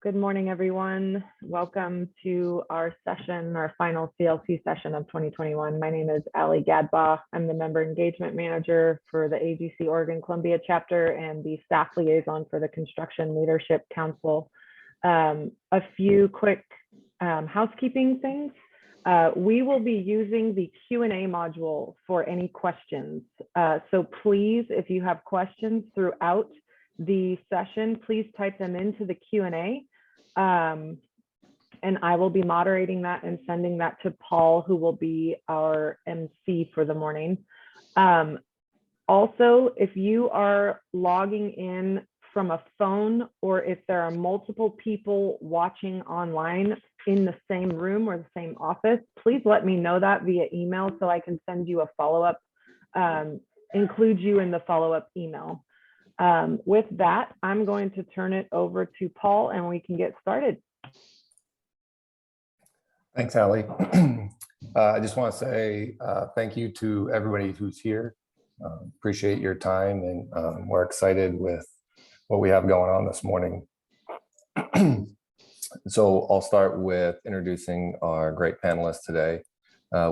Good morning, everyone. Welcome to our session, our final CLC session of 2021. My name is Ali Gadbaugh. I'm the Member Engagement Manager for the AGC Oregon Columbia chapter and the staff liaison for the Construction Leadership Council. A few quick housekeeping things. We will be using the Q&A module for any questions. So please, if you have questions throughout the session, please type them into the Q&A. And I will be moderating that and sending that to Paul, who will be our MC for the morning. Also, if you are logging in from a phone, or if there are multiple people watching online in the same room or the same office, please let me know that via email so I can send you a follow-up, include you in the follow-up email. With that, I'm going to turn it over to Paul and we can get started. Thanks, Ali. I just want to say thank you to everybody who's here. Appreciate your time, and we're excited with what we have going on this morning. So I'll start with introducing our great panelists today.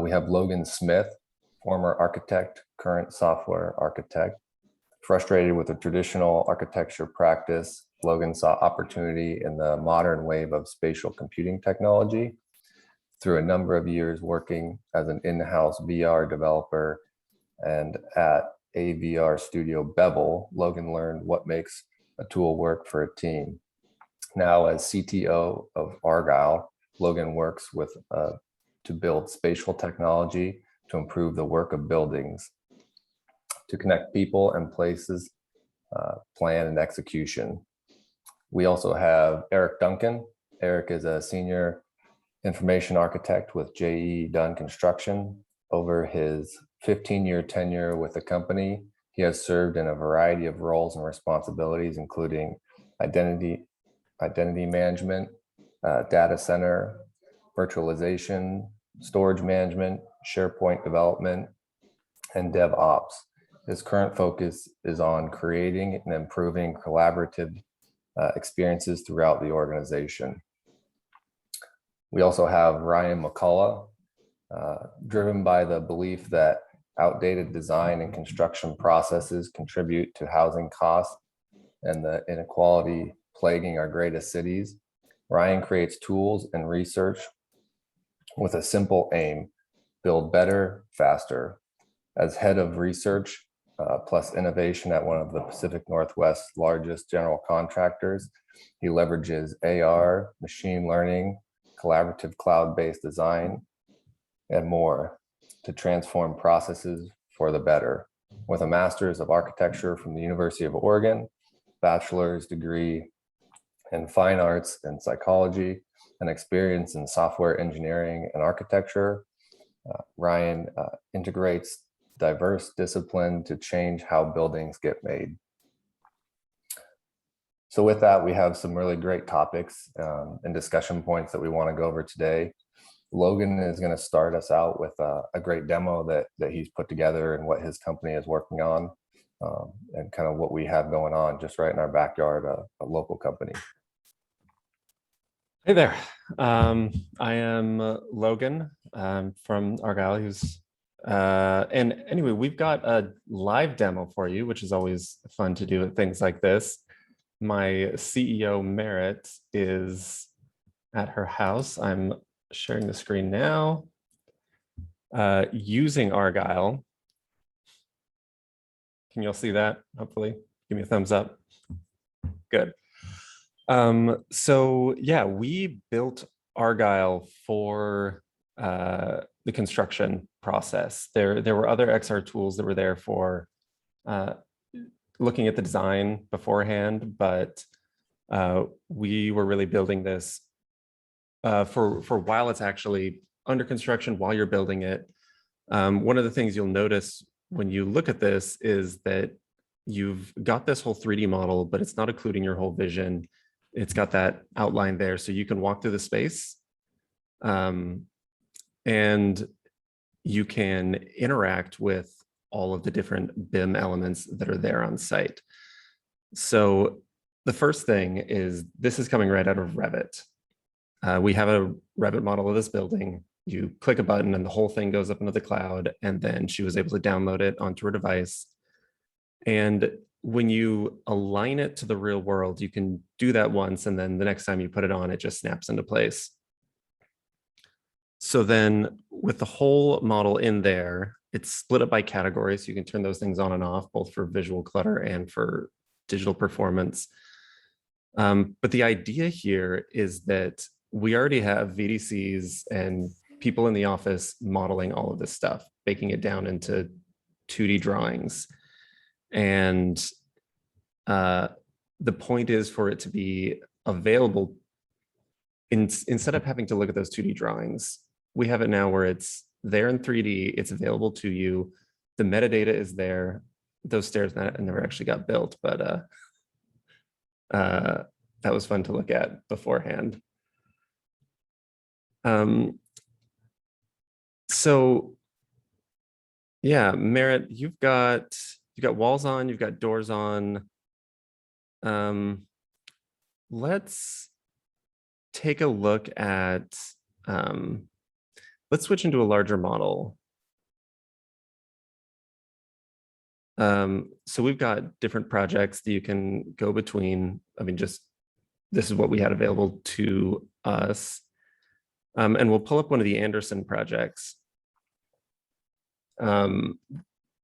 We have Logan Smith, former architect, current software architect. Frustrated with the traditional architecture practice, Logan saw opportunity in the modern wave of spatial computing technology. Through a number of years working as an in-house VR developer and at AVR Studio Bevel, Logan learned what makes a tool work for a team. Now, as CTO of Argyle, Logan works with to build spatial technology to improve the work of buildings, to connect people and places, plan and execution. We also have Eric Duncan. Eric is a senior information architect with JE Dunn Construction. Over his 15-year tenure with the company, he has served in a variety of roles and responsibilities, including identity management, data center, virtualization, storage management, SharePoint development, and DevOps. His current focus is on creating and improving collaborative experiences throughout the organization. We also have Ryan McCullough, driven by the belief that outdated design and construction processes contribute to housing costs and the inequality plaguing our greatest cities. Ryan creates tools and research with a simple aim: build better, faster. As head of research plus innovation at one of the Pacific Northwest's largest general contractors, he leverages AR, machine learning, collaborative cloud-based design, and more to transform processes for the better. With a master's of architecture from the University of Oregon, bachelor's degree in fine arts and psychology, and experience in software engineering and architecture, Ryan integrates diverse discipline to change how buildings get made. So with that, we have some really great topics and discussion points that we want to go over today. Logan is going to start us out with a great demo that he's put together and what his company is working on, and kind of what we have going on just right in our backyard, a local company. Hey there, I am Logan from Argyle, and anyway, we've got a live demo for you, which is always fun to do at things like this. My CEO, Merritt, is at her house. I'm sharing the screen now, using Argyle. Can you all see that? Hopefully, give me a thumbs up. Good. So yeah, we built Argyle for the construction process. There were other XR tools that were there for looking at the design beforehand, but we were really building this for while it's actually under construction, while you're building it. One of the things you'll notice when you look at this is that you've got this whole 3D model, but it's not including your whole vision. It's got that outline there, so you can walk through the space. And you can interact with all of the different BIM elements that are there on site. So the first thing is this is coming right out of Revit. We have a Revit model of this building. You click a button and the whole thing goes up into the cloud, and then she was able to download it onto her device. And when you align it to the real world, you can do that once, and then the next time you put it on, it just snaps into place. So then with the whole model in there, it's split up by categories. So you can turn those things on and off, both for visual clutter and for digital performance. But the idea here is that we already have VDCs and people in the office modeling all of this stuff, breaking it down into 2D drawings. And the point is for it to be available instead of having to look at those 2D drawings. We have it now where it's there in 3D, it's available to you. The metadata is there. Those stairs never actually got built, but that was fun to look at beforehand. So yeah, Merritt, you've got walls on, you've got doors on. Let's take a look at, let's switch into a larger model. So we've got different projects that you can go between. I mean, just this is what we had available to us. And we'll pull up one of the Anderson projects.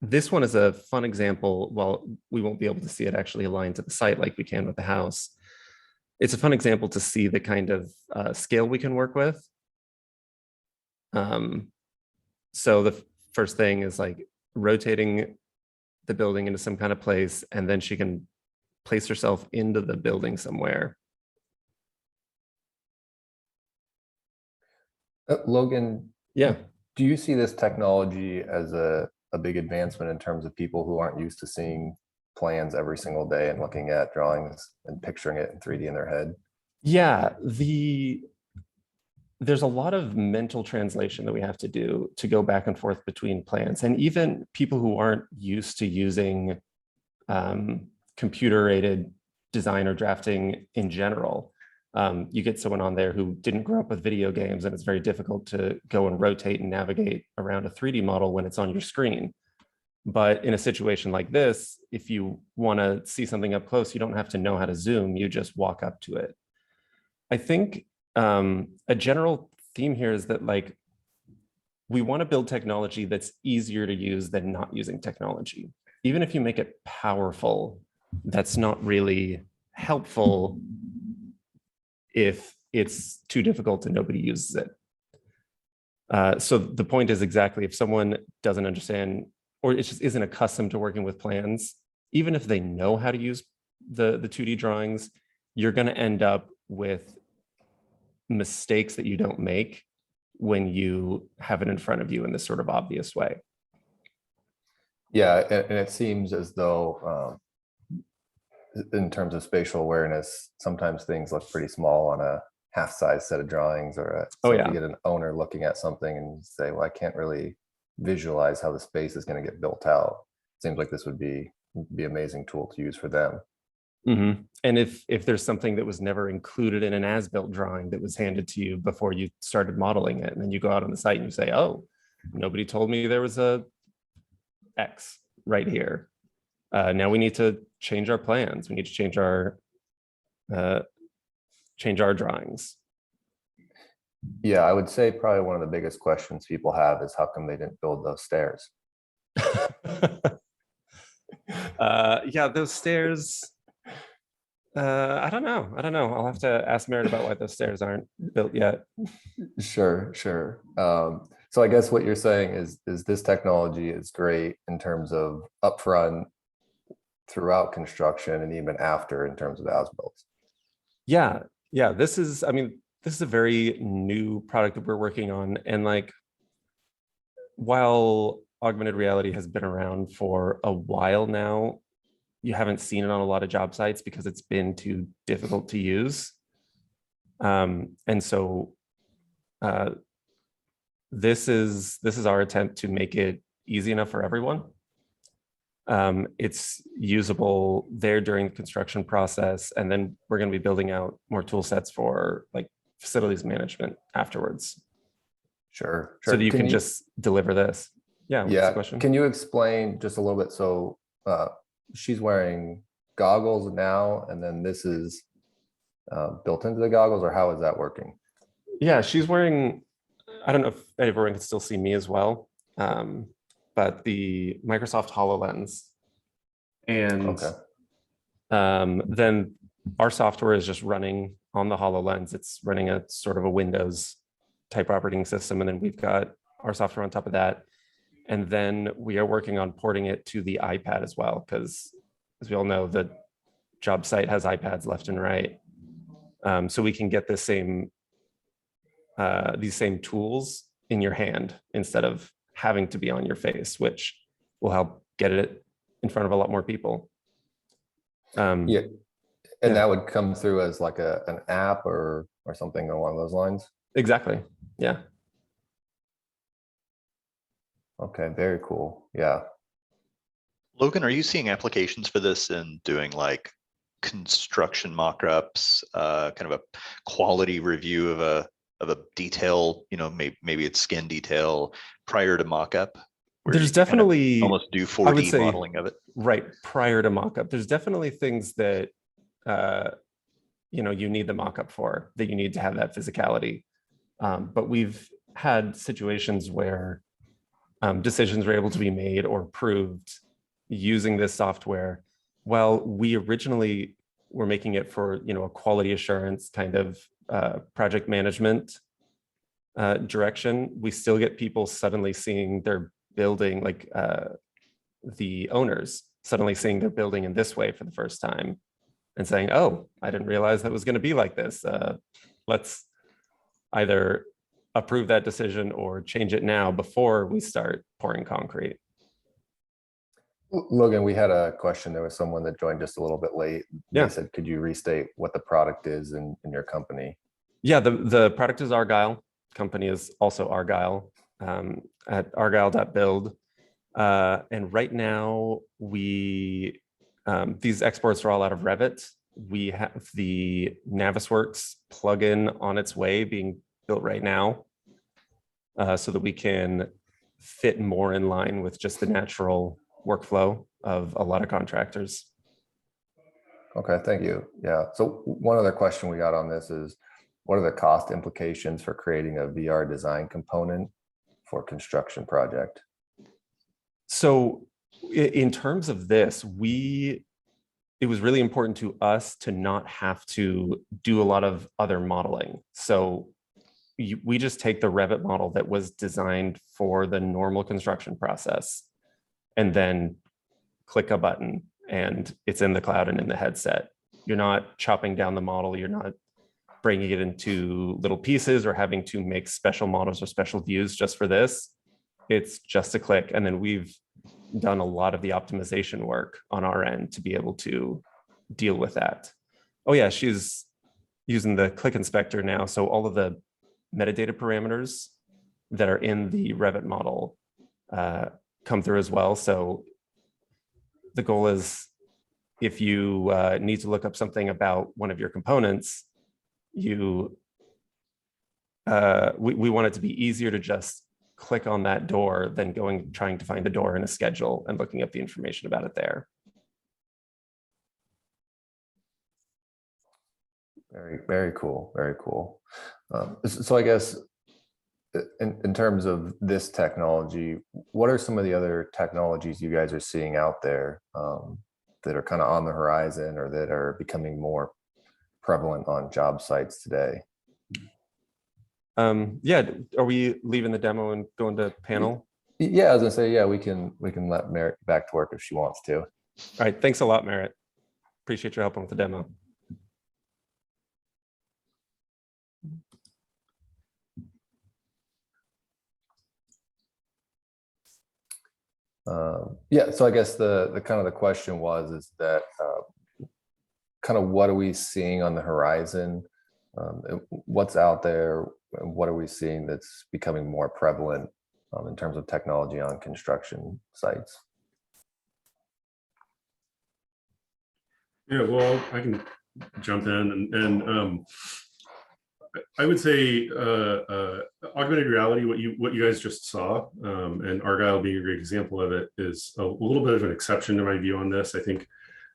This one is a fun example. While we won't be able to see it actually aligned to the site like we can with the house, it's a fun example to see the kind of scale we can work with. So the first thing is like rotating the building into some kind of place, and then she can place herself into the building somewhere. Logan, Yeah. do you see this technology as a big advancement in terms of people who aren't used to seeing plans every single day and looking at drawings and picturing it in 3D in their head? Yeah, there's a lot of mental translation that we have to do to go back and forth between plans. And even people who aren't used to using computer-aided design or drafting in general. You get someone on there who didn't grow up with video games, and it's very difficult to go and rotate and navigate around a 3D model when it's on your screen. But in a situation like this, if you want to see something up close, you don't have to know how to zoom, you just walk up to it. I think a general theme here is that like we want to build technology that's easier to use than not using technology. Even if you make it powerful, that's not really helpful if it's too difficult and nobody uses it. So the point is exactly, if someone doesn't understand or it just isn't accustomed to working with plans, even if they know how to use the 2D drawings, you're going to end up with mistakes that you don't make when you have it in front of you in this sort of obvious way. Yeah, and it seems as though in terms of spatial awareness, sometimes things look pretty small on a half-size set of drawings, or so if you get an owner looking at something and say, well, I can't really visualize how the space is going to get built out. It seems like this would be an amazing tool to use for them. Mm-hmm. And if there's something that was never included in an as-built drawing that was handed to you before you started modeling it, and then you go out on the site and you say, oh, nobody told me there was a X right here. Now we need to change our plans. We need to change our drawings. Yeah, I would say probably one of the biggest questions people have is how come they didn't build those stairs? Yeah, those stairs. I don't know. I'll have to ask Merritt about why those stairs aren't built yet. Sure. So I guess what you're saying is this technology is great in terms of upfront, throughout construction, and even after in terms of as-built. Yeah. This is a very new product that we're working on. And like, while augmented reality has been around for a while now, you haven't seen it on a lot of job sites because it's been too difficult to use. And so this is our attempt to make it easy enough for everyone. It's usable there during the construction process, and then we're going to be building out more tool sets for like facilities management afterwards, Sure, so sure. that you can just deliver this. Yeah, what's the Yeah, question? can you explain just a little bit? So she's wearing goggles now, and then this is built into the goggles, or how is that working? Yeah, she's wearing, I don't know if everyone can still see me as well, but the Microsoft HoloLens. And Okay. then our software is just running on the HoloLens. It's running a sort of a Windows type operating system. And then we've got our software on top of that. And then we are working on porting it to the iPad as well, because as we all know, the job site has iPads left and right. So we can get the same these same tools in your hand instead of having to be on your face, which will help get it in front of a lot more people. Yeah, and yeah. that would come through as like an app or something along those lines. Exactly. Yeah. Okay, very cool. Yeah. Logan, are you seeing applications for this in doing like construction mock-ups, kind of a quality review of a detail, maybe it's skin detail prior to mock-up? There's definitely almost do 4D I would say, modeling of it. right prior to mock-up. There's definitely things that you need the mock-up for, that you need to have that physicality. But we've had situations where decisions were able to be made or proved using this software. Well, we originally were making it for a quality assurance kind of project management direction. We still get people suddenly seeing their building, like the owners suddenly seeing their building in this way for the first time and saying, oh, I didn't realize that was going to be like this. Let's either approve that decision or change it now before we start pouring concrete. Logan, we had a question. There was someone that joined just a little bit late. Yeah. They said, could you restate what the product is in your company? Yeah, the product is Argyle. Company is also Argyle, at argyle.build. And right now we these exports are all out of Revit. We have the Navisworks plugin on its way being built right now, so that we can fit more in line with just the natural workflow of a lot of contractors. Okay, thank you. Yeah. So one other question we got on this is, what are the cost implications for creating a VR design component for a construction project? So in terms of this, it was really important to us to not have to do a lot of other modeling. So we just take the Revit model that was designed for the normal construction process and then click a button and it's in the cloud and in the headset. You're not chopping down the model. You're not breaking it into little pieces or having to make special models or special views just for this. It's just a click. And then we've done a lot of the optimization work on our end to be able to deal with that. Oh yeah, she's using the click inspector now. So all of the metadata parameters that are in the Revit model come through as well. So the goal is, if you need to look up something about one of your components, we want it to be easier to just click on that door than trying to find the door in a schedule and looking up the information about it there. Very, very cool. Very cool. So I guess in terms of this technology, what are some of the other technologies you guys are seeing out there that are kind of on the horizon or that are becoming more prevalent on job sites today? Yeah, are we leaving the demo and going to panel? Yeah, I was gonna say, yeah, we can let Merritt back to work if she wants to. All right, thanks a lot, Merritt. Appreciate your helping with the demo. Yeah, so I guess the kind of the question is that kind of what are we seeing on the horizon? What's out there? And what are we seeing that's becoming more prevalent in terms of technology on construction sites? Yeah, well, I can jump in and I would say augmented reality, what you guys just saw, and Argyle being a great example of it, is a little bit of an exception to my view on this. I think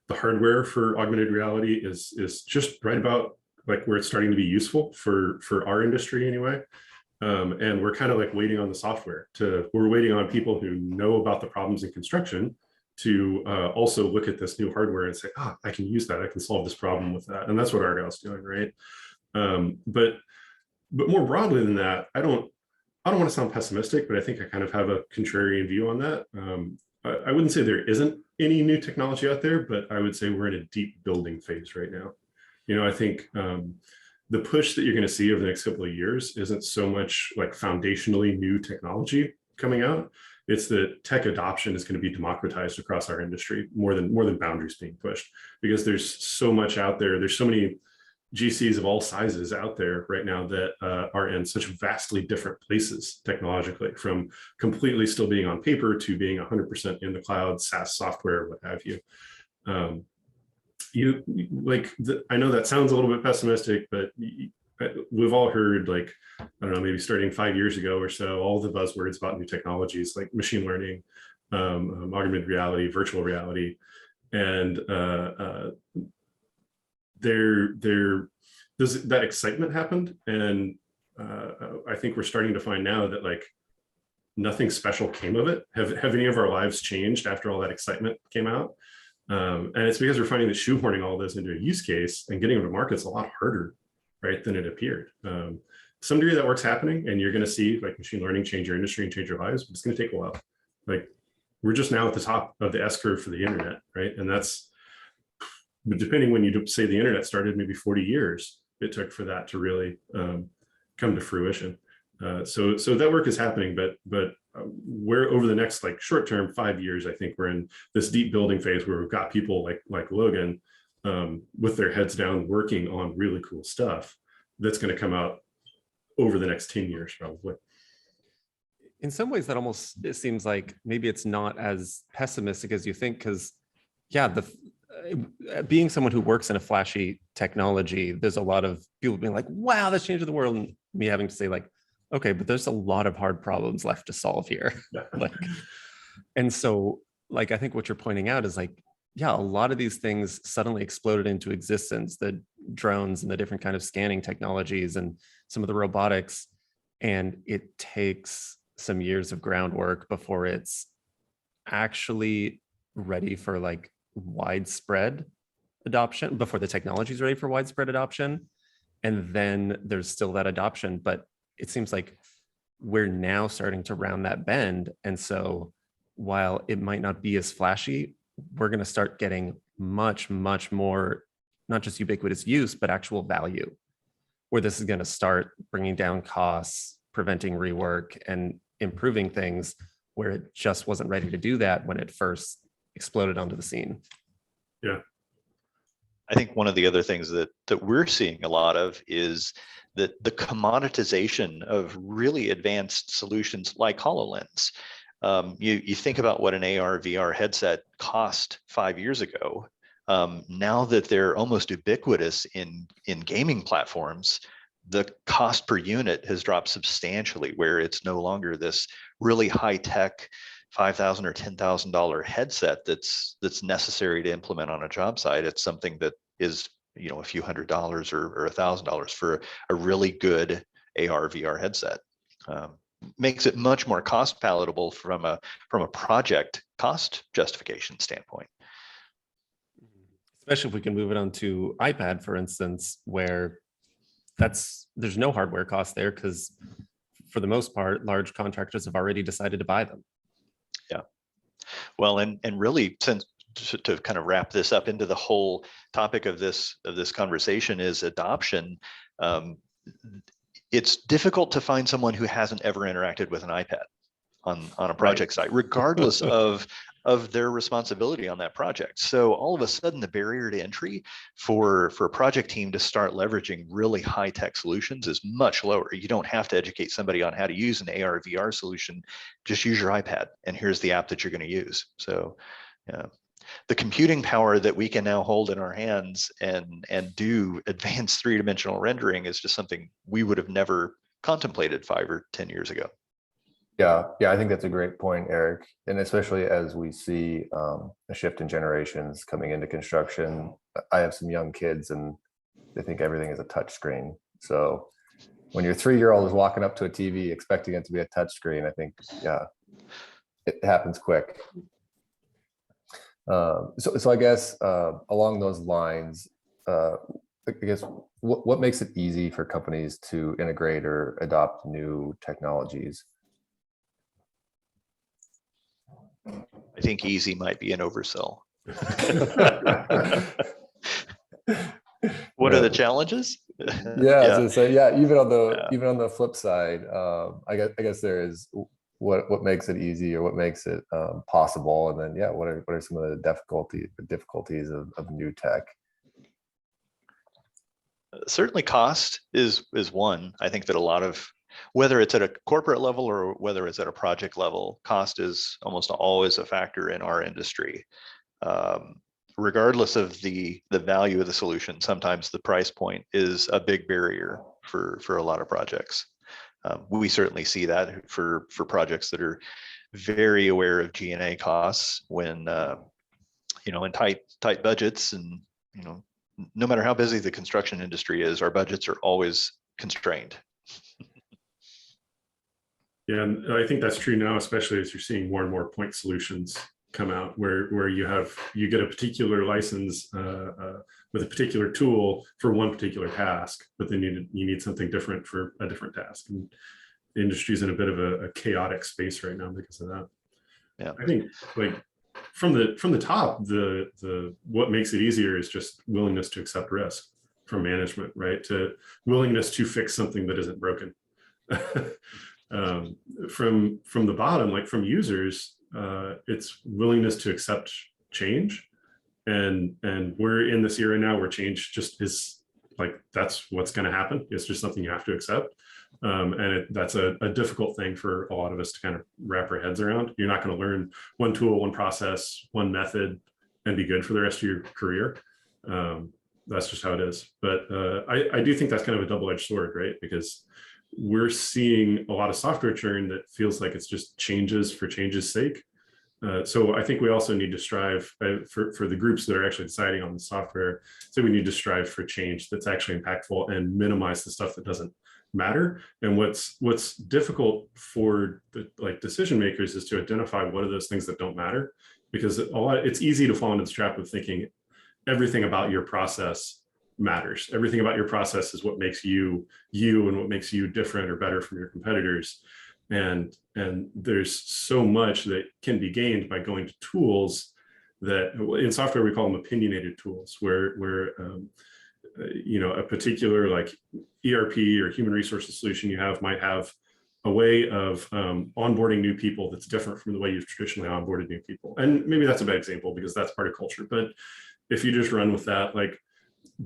the hardware for augmented reality is just right about like where it's starting to be useful for our industry anyway. And we're kind of like waiting on the software we're waiting on people who know about the problems in construction to also look at this new hardware and say, oh, I can use that. I can solve this problem with that. And that's what Argyle's doing, right? But more broadly than that, I don't want to sound pessimistic, but I think I kind of have a contrarian view on that. I wouldn't say there isn't any new technology out there, but I would say we're in a deep building phase right now. You know, I think the push that you're going to see over the next couple of years isn't so much like foundationally new technology coming out. It's that tech adoption is going to be democratized across our industry more than boundaries being pushed, because there's so much out there. There's so many GCs of all sizes out there right now that are in such vastly different places technologically, from completely still being on paper to being 100% in the cloud, SaaS software, what have you. I know that sounds a little bit pessimistic, but we've all heard, like, I don't know, maybe starting 5 years ago or so, all the buzzwords about new technologies like machine learning, augmented reality, virtual reality, and that excitement happened, and I think we're starting to find now that like nothing special came of it. Have any of our lives changed after all that excitement came out? And it's because we're finding that shoehorning all this into a use case and getting them to market is a lot harder, right, than it appeared. Some degree that work's happening, and you're going to see like machine learning change your industry and change your lives, but it's going to take a while. Like, we're just now at the top of the S curve for the internet, right? And that's, depending when you say the internet started, maybe 40 years it took for that to really come to fruition. So that work is happening, but we're over the next like short term 5 years, I think we're in this deep building phase where we've got people like Logan with their heads down working on really cool stuff that's going to come out over the next 10 years probably. In some ways, that almost, it seems like maybe it's not as pessimistic as you think, because yeah, being someone who works in a flashy technology, there's a lot of people being like, wow, that's changed the world, and me having to say like, okay, but there's a lot of hard problems left to solve here. Like, and so like, I think what you're pointing out is like, yeah, a lot of these things suddenly exploded into existence, the drones and the different kind of scanning technologies and some of the robotics, and it takes some years of groundwork before it's actually ready for like widespread adoption, before the technology is ready for widespread adoption. And then there's still that adoption, but it seems like we're now starting to round that bend. And so while it might not be as flashy, we're going to start getting much, much more, not just ubiquitous use, but actual value, where this is going to start bringing down costs, preventing rework, and improving things where it just wasn't ready to do that when it first exploded onto the scene. Yeah. I think one of the other things that we're seeing a lot of is that the commoditization of really advanced solutions like HoloLens. You think about what an AR VR headset cost 5 years ago. Now that they're almost ubiquitous in gaming platforms, the cost per unit has dropped substantially, where it's no longer this really high tech $5,000 or $10,000 headset that's necessary to implement on a job site. It's something that is, you know, a few $100s or $1,000 for a really good AR VR headset. Makes it much more cost palatable from a project cost justification standpoint. Especially if we can move it onto iPad, for instance, where there's no hardware cost there, because for the most part, large contractors have already decided to buy them. Yeah. Well, and really, since to kind of wrap this up into the whole topic of this conversation is adoption. It's difficult to find someone who hasn't ever interacted with an iPad on a project site, regardless of their responsibility on that project. So all of a sudden, the barrier to entry for a project team to start leveraging really high-tech solutions is much lower. You don't have to educate somebody on how to use an AR VR solution. Just use your iPad, and here's the app that you're going to use. So the computing power that we can now hold in our hands and do advanced three-dimensional rendering is just something we would have never contemplated 5 or 10 years ago. Yeah, I think that's a great point, Eric. And especially as we see a shift in generations coming into construction. I have some young kids and they think everything is a touch screen. So when your 3-year-old is walking up to a TV expecting it to be a touch screen, I think, yeah, it happens quick. So I guess along those lines, I guess what makes it easy for companies to integrate or adopt new technologies? I think easy might be an oversell. What are the challenges? Yeah. So yeah, even on the flip side, I guess there is what makes it easy or what makes it possible, and then what are some of the difficulties of new tech? Certainly cost is one. I think that a lot of, whether it's at a corporate level or whether it's at a project level, cost is almost always a factor in our industry. Regardless of the value of the solution, sometimes the price point is a big barrier for a lot of projects. We certainly see that for projects that are very aware of G&A costs when in tight budgets, and no matter how busy the construction industry is, our budgets are always constrained. Yeah, and I think that's true now, especially as you're seeing more and more point solutions come out where you get a particular license with a particular tool for one particular task, but then you need something different for a different task. And the industry's in a bit of a chaotic space right now because of that. Yeah, I think like from the top, the what makes it easier is just willingness to accept risk from management, right? To willingness to fix something that isn't broken. From the bottom, like from users, it's willingness to accept change, and we're in this era now where change just is like, that's what's going to happen. It's just something you have to accept, and that's a difficult thing for a lot of us to kind of wrap our heads around. You're not going to learn one tool, one process, one method and be good for the rest of your career. That's just how it is. But I do think that's kind of a double-edged sword, right? Because we're seeing a lot of software churn that feels like it's just changes for change's sake. So I think we also need to strive for the groups that are actually deciding on the software. So we need to strive for change that's actually impactful and minimize the stuff that doesn't matter. And what's difficult for the decision makers is to identify what are those things that don't matter, because it's easy to fall into the trap of thinking everything about your process matters. Everything about your process is what makes you and what makes you different or better from your competitors. And there's so much that can be gained by going to tools that in software we call them opinionated tools, where a particular like ERP or human resources solution you have might have a way of onboarding new people that's different from the way you've traditionally onboarded new people. And maybe that's a bad example because that's part of culture. But if you just run with that, like,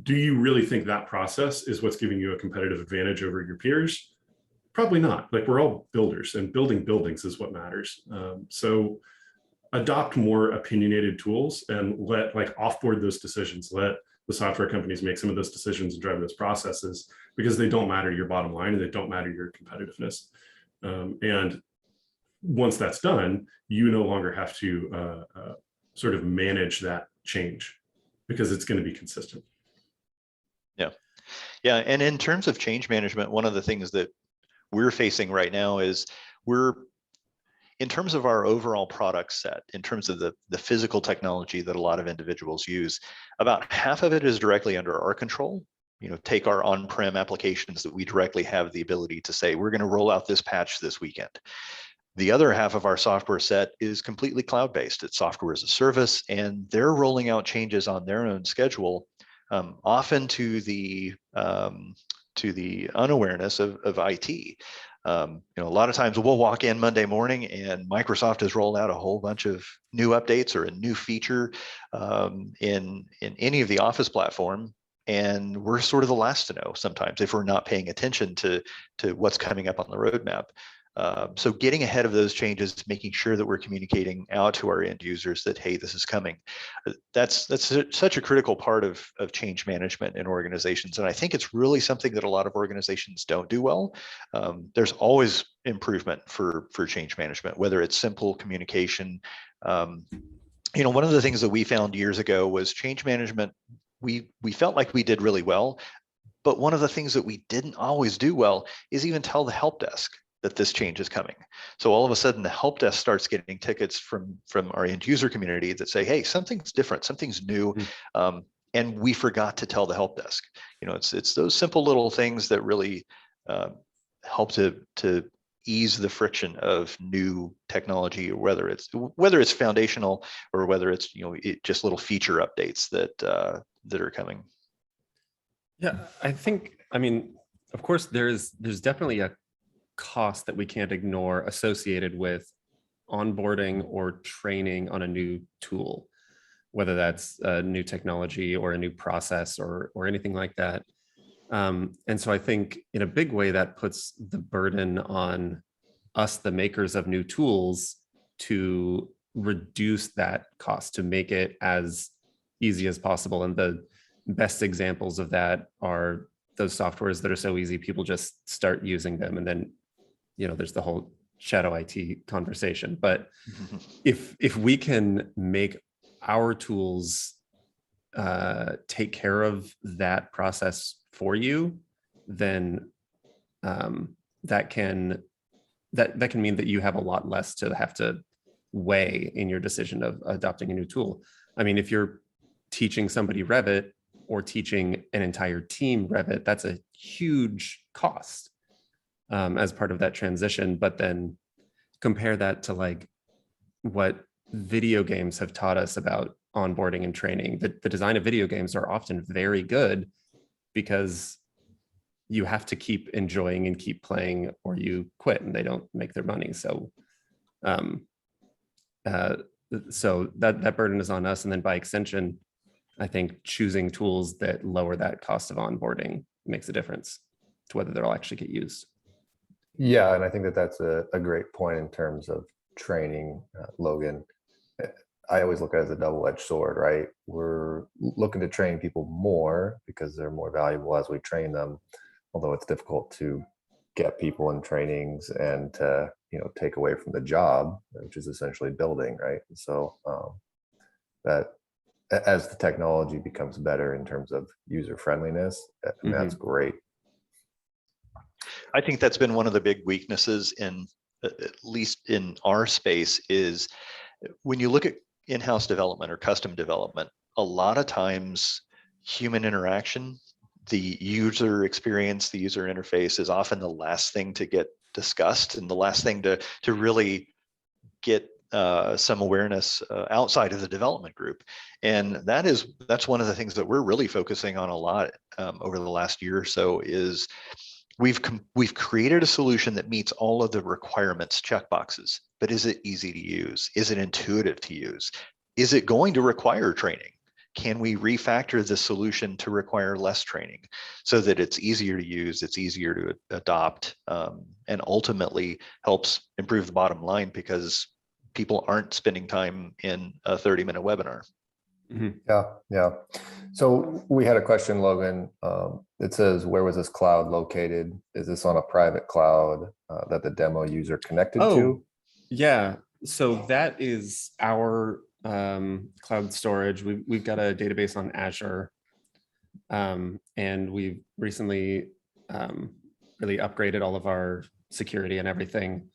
do you really think that process is what's giving you a competitive advantage over your peers? Probably not. Like, we're all builders, and building buildings is what matters. So adopt more opinionated tools and let offboard those decisions. Let the software companies make some of those decisions and drive those processes, because they don't matter your bottom line and they don't matter your competitiveness. And once that's done, you no longer have to sort of manage that change because it's going to be consistent. Yeah. And in terms of change management, one of the things that we're facing right now is in terms of our overall product set, in terms of the physical technology that a lot of individuals use, about half of it is directly under our control. Take our on-prem applications that we directly have the ability to say, we're going to roll out this patch this weekend. The other half of our software set is completely cloud-based. It's software as a service, and they're rolling out changes on their own schedule, often to the unawareness of IT. A lot of times we'll walk in Monday morning and Microsoft has rolled out a whole bunch of new updates or a new feature in any of the Office platform, and we're sort of the last to know sometimes if we're not paying attention to what's coming up on the roadmap. So getting ahead of those changes, making sure that we're communicating out to our end users that, hey, this is coming. That's such a critical part of change management in organizations. And I think it's really something that a lot of organizations don't do well. There's always improvement for change management, whether it's simple communication. One of the things that we found years ago was change management. We felt like we did really well, but one of the things that we didn't always do well is even tell the help desk that this change is coming. So all of a sudden the help desk starts getting tickets from our end user community that say, hey, something's different, something's new. And we forgot to tell the help desk. It's those simple little things that really help to ease the friction of new technology, whether it's foundational or whether it's just little feature updates that are coming. Yeah, I mean, of course, there's definitely a cost that we can't ignore associated with onboarding or training on a new tool, whether that's a new technology or a new process or anything like that. And so I think in a big way that puts the burden on us, the makers of new tools, to reduce that cost, to make it as easy as possible. And the best examples of that are those softwares that are so easy, people just start using them. And then, there's the whole shadow IT conversation. But if we can make our tools take care of that process for you, then that can mean that you have a lot less to have to weigh in your decision of adopting a new tool. I mean, if you're teaching somebody Revit or teaching an entire team Revit, that's a huge cost as part of that transition. But then compare that to like what video games have taught us about onboarding and training. The design of video games are often very good because you have to keep enjoying and keep playing or you quit and they don't make their money. So so that burden is on us. And then by extension, I think choosing tools that lower that cost of onboarding makes a difference to whether they'll actually get used. Yeah, and I think that's a great point in terms of training, Logan. I always look at it as a double-edged sword, right? We're looking to train people more because they're more valuable as we train them, although it's difficult to get people in trainings and to take away from the job, which is essentially building, right? And so that as the technology becomes better in terms of user friendliness, that's great. I think that's been one of the big weaknesses in, at least in our space, is when you look at in-house development or custom development, a lot of times human interaction, the user experience, the user interface is often the last thing to get discussed and the last thing to really get some awareness outside of the development group. And that's one of the things that we're really focusing on a lot over the last year or so is we've created a solution that meets all of the requirements, checkboxes, but is it easy to use? Is it intuitive to use? Is it going to require training? Can we refactor the solution to require less training so that it's easier to use, it's easier to adopt, and ultimately helps improve the bottom line because people aren't spending time in a 30-minute webinar. Yeah. So we had a question, Logan. It says, where was this cloud located? Is this on a private cloud that the demo user connected to? Yeah. So that is our cloud storage. We've got a database on Azure, and we've recently really upgraded all of our security and everything.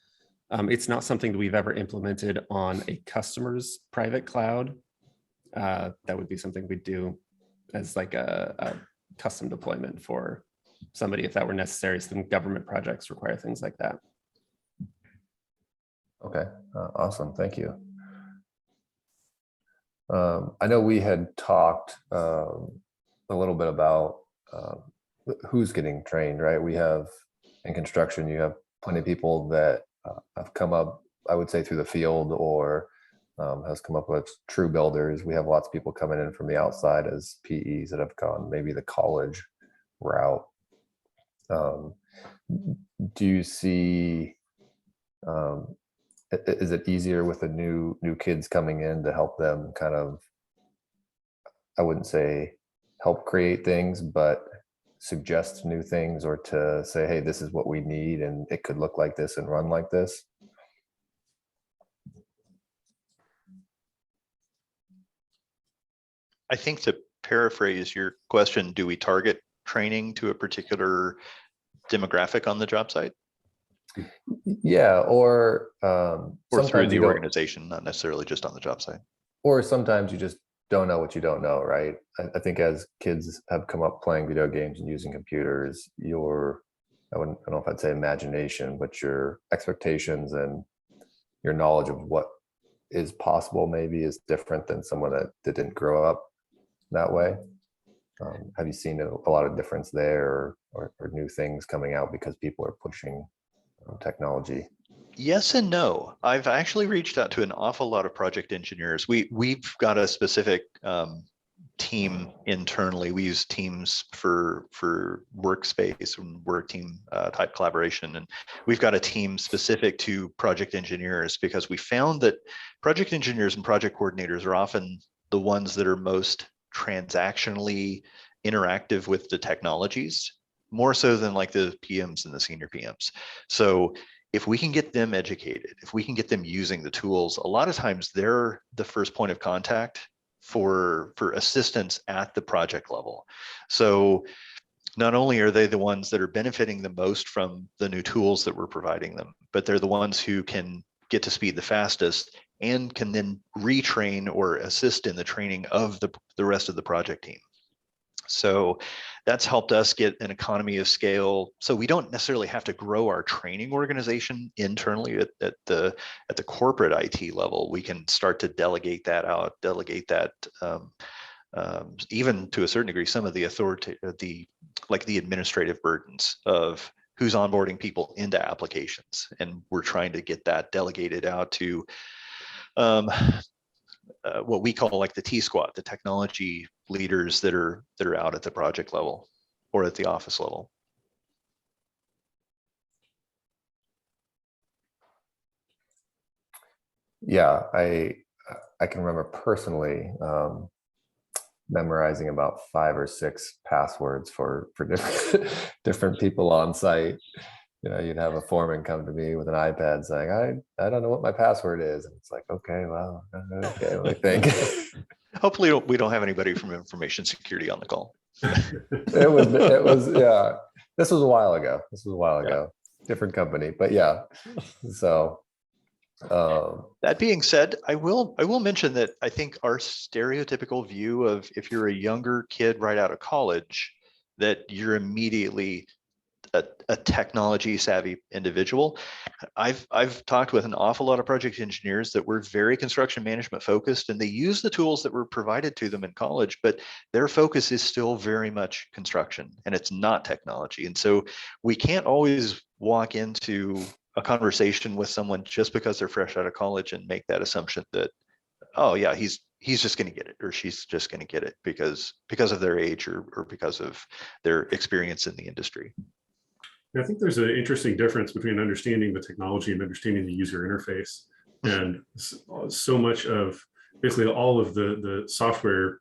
It's not something that we've ever implemented on a customer's private cloud. That would be something we'd do as like a custom deployment for somebody if that were necessary. Some government projects require things like that. Okay, awesome, thank you. I know we had talked a little bit about who's getting trained, right? We have in construction, you have plenty of people that have come up, I would say, through the field or has come up with true builders. We have lots of people coming in from the outside as PEs that have gone maybe the college route. Do you see Is it easier with the new kids coming in to help them kind of, I wouldn't say help create things, but suggest new things, or to say, hey, this is what we need and it could look like this and run like this? I think to paraphrase your question, do we target training to a particular demographic on the job site? Yeah, or Or through sometimes the you don't, organization, not necessarily just on the job site? or sometimes you just don't know what you don't know, right? I think as kids have come up playing video games and using computers, I don't know if I'd say imagination, but your expectations and your knowledge of what is possible maybe is different than someone that didn't grow up that way. Have you seen a lot of difference there, or new things coming out because people are pushing technology? Yes and no. I've actually reached out to an awful lot of project engineers. We've got a specific team internally. We use Teams for workspace and work team type collaboration, and we've got a team specific to project engineers, because we found that project engineers and project coordinators are often the ones that are most transactionally interactive with the technologies, more so than like the PMs and the senior PMs. So if we can get them educated, if we can get them using the tools, a lot of times they're the first point of contact for assistance at the project level. So not only are they the ones that are benefiting the most from the new tools that we're providing them, but they're the ones who can get to speed the fastest and can then retrain or assist in the training of the rest of the project team. So that's helped us get an economy of scale. So we don't necessarily have to grow our training organization internally at the corporate IT level. We can start to delegate that out, even to a certain degree, some of the authority, the administrative burdens of who's onboarding people into applications. And we're trying to get that delegated out to what we call like the T squad, the technology leaders that are out at the project level or at the office level. Yeah, I can remember personally memorizing about 5 or 6 passwords for different people on site. You'd have a foreman come to me with an iPad saying, I don't know what my password is. And it's like, okay, well, okay, let me think. Hopefully we don't have anybody from information security on the call. It was, yeah, this was a while ago. Different company, but yeah. So that being said, I will mention that I think our stereotypical view of, if you're a younger kid right out of college, that you're immediately a technology savvy individual. I've talked with an awful lot of project engineers that were very construction management focused, and they use the tools that were provided to them in college, but their focus is still very much construction and it's not technology. And so we can't always walk into a conversation with someone just because they're fresh out of college and make that assumption that, oh yeah, he's just going to get it, or she's just going to get it because of their age or because of their experience in the industry. I think there's an interesting difference between understanding the technology and understanding the user interface. And so much of basically all of the software,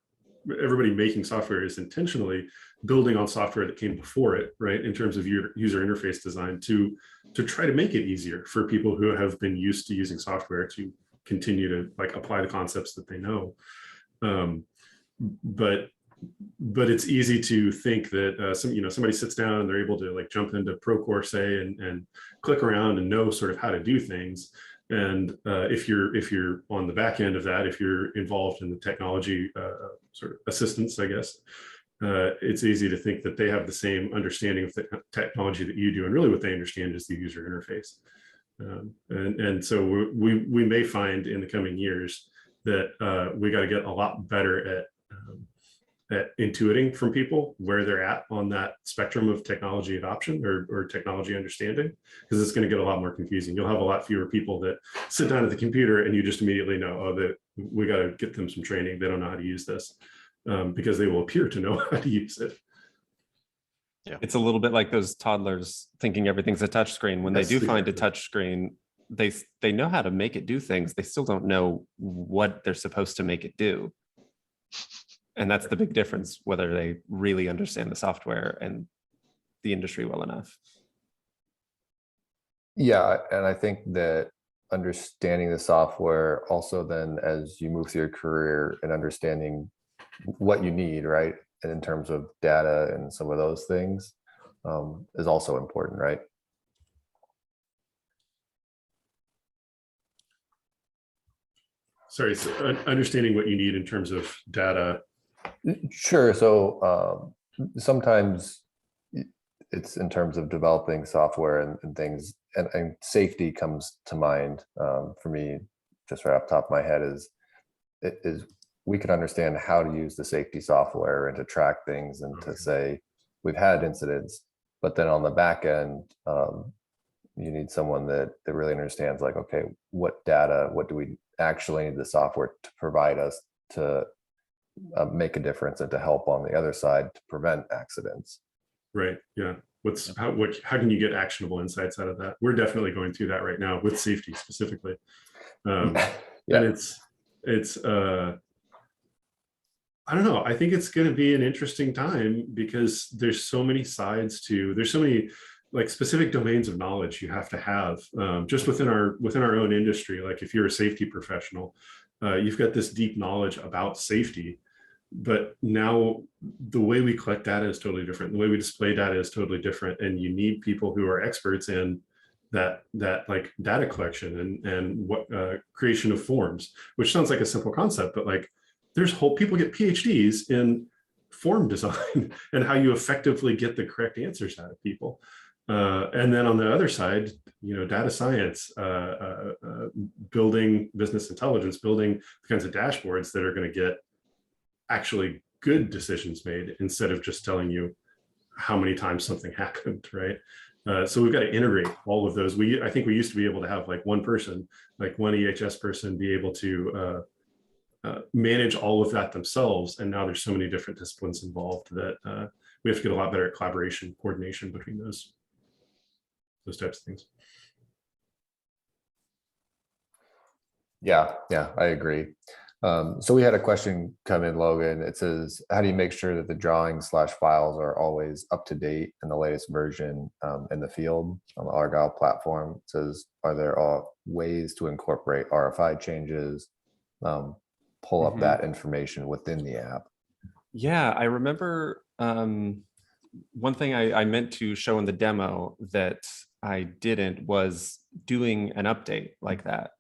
everybody making software is intentionally building on software that came before it, right? In terms of your user interface design to try to make it easier for people who have been used to using software to continue to like apply the concepts that they know. But it's easy to think that somebody sits down and they're able to like jump into Procore, say, and click around and know sort of how to do things. And if you're on the back end of that, if you're involved in the technology sort of assistance, I guess, it's easy to think that they have the same understanding of the technology that you do, and really what they understand is the user interface. And so we may find in the coming years that we got to get a lot better at intuiting from people where they're at on that spectrum of technology adoption or technology understanding, because it's going to get a lot more confusing. You'll have a lot fewer people that sit down at the computer and you just immediately know, oh, that we got to get them some training. They don't know how to use this, because they will appear to know how to use it. Yeah. It's a little bit like those toddlers thinking everything's a touch screen. When they do find a touch screen, they know how to make it do things. They still don't know what they're supposed to make it do. And that's the big difference, whether they really understand the software and the industry well enough. Yeah, and I think that understanding the software also then as you move through your career and understanding what you need, right? And in terms of data and some of those things is also important, right? Sorry, so understanding what you need in terms of data. Sure. So sometimes it's in terms of developing software and things, and safety comes to mind for me, just right off the top of my head, is we can understand how to use the safety software and to track things and to say we've had incidents, but then on the back end, you need someone that really understands, like, okay, what data, what do we actually need the software to provide us to make a difference and to help on the other side to prevent accidents. Right. Yeah. How can you get actionable insights out of that? We're definitely going through that right now with safety specifically. Yeah. And it's I don't know. I think it's going to be an interesting time because there's so many sides there's so many like specific domains of knowledge you have to have just within our own industry. Like if you're a safety professional, you've got this deep knowledge about safety, but now the way we collect data is totally different. The way we display data is totally different. And you need people who are experts in that like data collection and what creation of forms, which sounds like a simple concept, but like there's people get PhDs in form design and how you effectively get the correct answers out of people. And then on the other side, data science, building business intelligence, building the kinds of dashboards that are going to get actually good decisions made instead of just telling you how many times something happened, right? So we've got to integrate all of those. I think we used to be able to have like one person, like one EHS person, be able to manage all of that themselves. And now there's so many different disciplines involved that we have to get a lot better at collaboration, coordination between those types of things. Yeah, I agree. So we had a question come in, Logan. It says, how do you make sure that the drawings/files are always up to date in the latest version in the field on the Argyle platform? It says, are there ways to incorporate RFI changes, pull up that information within the app? Yeah, I remember one thing I meant to show in the demo that I didn't was doing an update like that.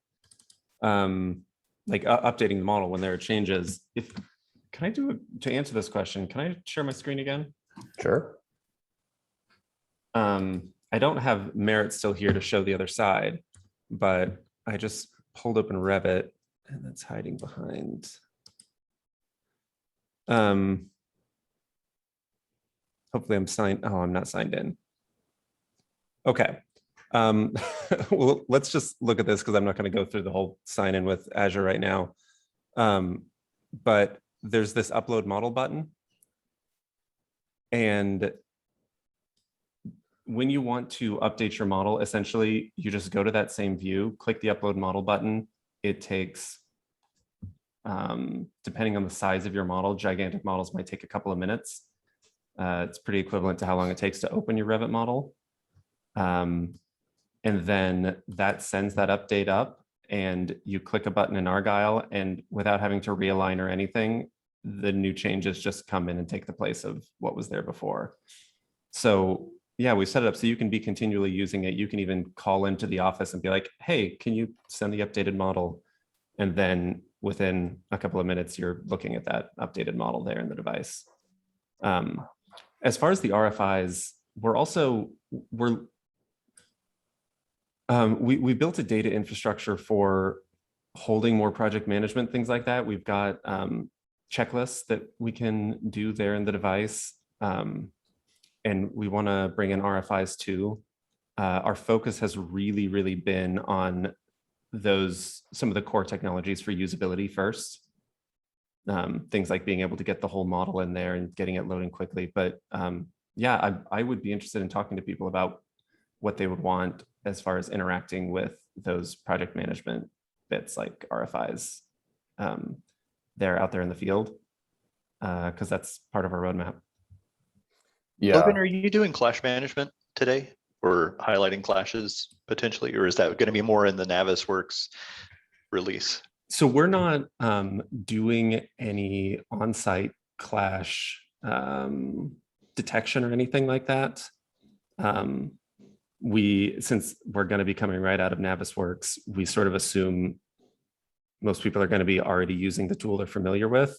Like updating the model when there are changes. To answer this question, can I share my screen again? Sure. I don't have Merit still here to show the other side, but I just pulled open Revit and that's hiding behind. Hopefully I'm signed. Oh, I'm not signed in. Okay. Well, let's just look at this because I'm not going to go through the whole sign in with Azure right now. But there's this upload model button. And when you want to update your model, essentially, you just go to that same view, click the upload model button. It takes, depending on the size of your model, gigantic models might take a couple of minutes. It's pretty equivalent to how long it takes to open your Revit model. And then that sends that update up and you click a button in Argyle, and without having to realign or anything, the new changes just come in and take the place of what was there before. So yeah, we set it up so you can be continually using it. You can even call into the office and be like, hey, can you send the updated model? And then within a couple of minutes, you're looking at that updated model there in the device. As far as the RFIs, we built a data infrastructure for holding more project management, things like that. We've got checklists that we can do there in the device. And we want to bring in RFIs too. Our focus has really been on some of the core technologies for usability first. Things like being able to get the whole model in there and getting it loading quickly. But yeah, I would be interested in talking to people about what they would want as far as interacting with those project management bits like RFIs they're out there in the field, because that's part of our roadmap. Yeah. Logan, are you doing clash management today or highlighting clashes potentially, or is that going to be more in the Navisworks release? So we're not doing any on-site clash detection or anything like that. Since we're going to be coming right out of Navisworks, we sort of assume most people are going to be already using the tool they're familiar with.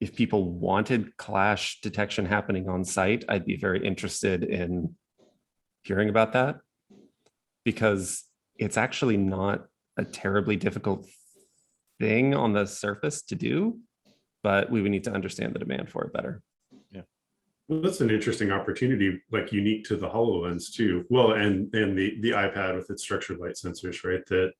If people wanted clash detection happening on site, I'd be very interested in hearing about that, because it's actually not a terribly difficult thing on the surface to do, but we would need to understand the demand for it better. Well, that's an interesting opportunity, like unique to the HoloLens too. Well, and the iPad with its structured light sensors, right? That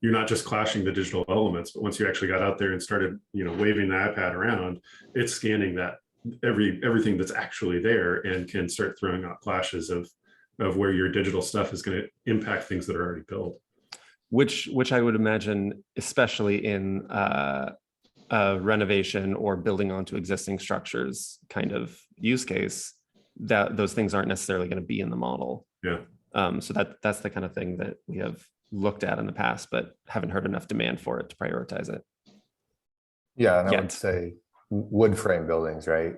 you're not just clashing the digital elements, but once you actually got out there and started, waving the iPad around, it's scanning that everything that's actually there and can start throwing out flashes of where your digital stuff is going to impact things that are already built. Which I would imagine, especially in a renovation or building onto existing structures kind of use case, that those things aren't necessarily going to be in the model. Yeah. So that's the kind of thing that we have looked at in the past, but haven't heard enough demand for it to prioritize it. Yeah, and I Yet. would say wood frame buildings, right?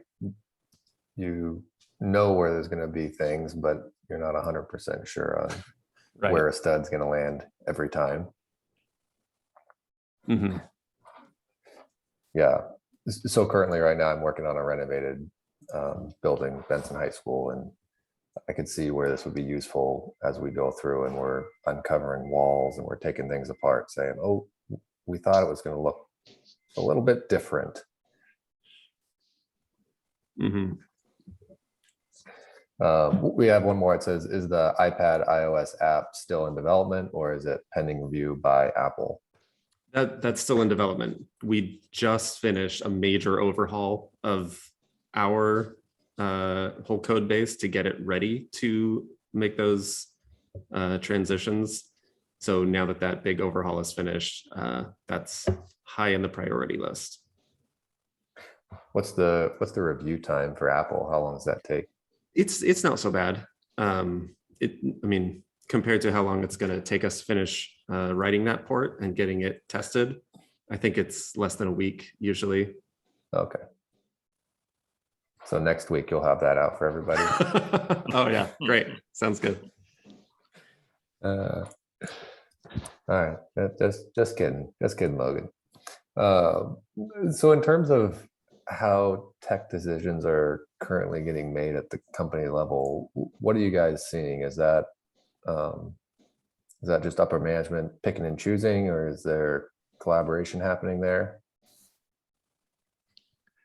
You know where there's going to be things, but you're not 100% sure on Right. where a stud's going to land every time. Mm-hmm. Yeah. So currently right now I'm working on a renovated building, Benson High School, and I could see where this would be useful as we go through and we're uncovering walls and we're taking things apart, saying, oh, we thought it was going to look a little bit different. Mm-hmm. We have one more. It says, is the iPad iOS app still in development, or is it pending review by Apple? That's still in development. We just finished a major overhaul of our whole code base to get it ready to make those transitions. So now that big overhaul is finished, that's high in the priority list. What's the review time for Apple? How long does that take? It's not so bad. I mean, compared to how long it's going to take us to finish writing that port and getting it tested, I think it's less than a week usually. Okay. So next week you'll have that out for everybody. Oh yeah, great. Sounds good. All right, just kidding, Logan. So in terms of how tech decisions are currently getting made at the company level, what are you guys seeing? Is that just upper management picking and choosing, or is there collaboration happening there?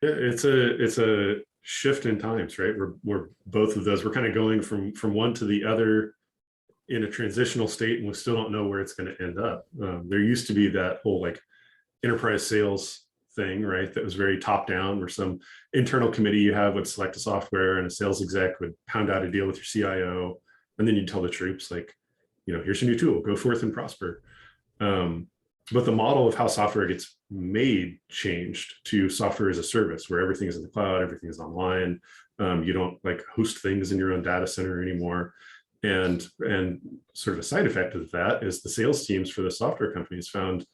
Yeah, it's a shift in times, right? We're both of those. We're kind of going from one to the other in a transitional state, and we still don't know where it's going to end up. There used to be that whole like enterprise sales thing, right? That was very top down, where some internal committee you have would select a software and a sales exec would pound out a deal with your CIO. And then you'd tell the troops like, here's a new tool, go forth and prosper. But the model of how software gets made changed to software as a service, where everything is in the cloud, everything is online. You don't like host things in your own data center anymore. And sort of a side effect of that is the sales teams for the software companies found